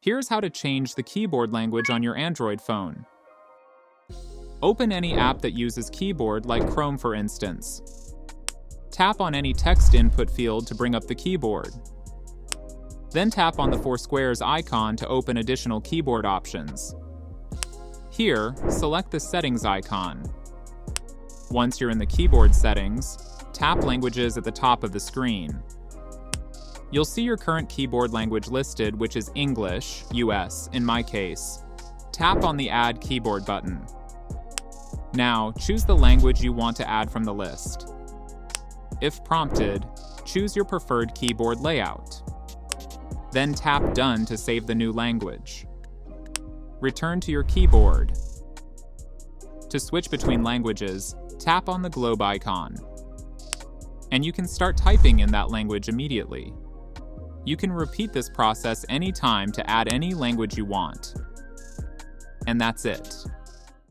Here's how to change the keyboard language on your Android phone. Open any app that uses keyboard, like Chrome for instance. Tap on any text input field to bring up the keyboard. Then tap on the 4 squares icon to open additional keyboard options. Here, select the settings icon. Once you're in the keyboard settings, tap Languages at the top of the screen. You'll see your current keyboard language listed, which is English, US in my case. Tap on the Add Keyboard button. Now, choose the language you want to add from the list. If prompted, choose your preferred keyboard layout. Then tap Done to save the new language. Return to your keyboard. To switch between languages, tap on the globe icon. And you can start typing in that language immediately. You can repeat this process anytime to add any language you want. And that's it.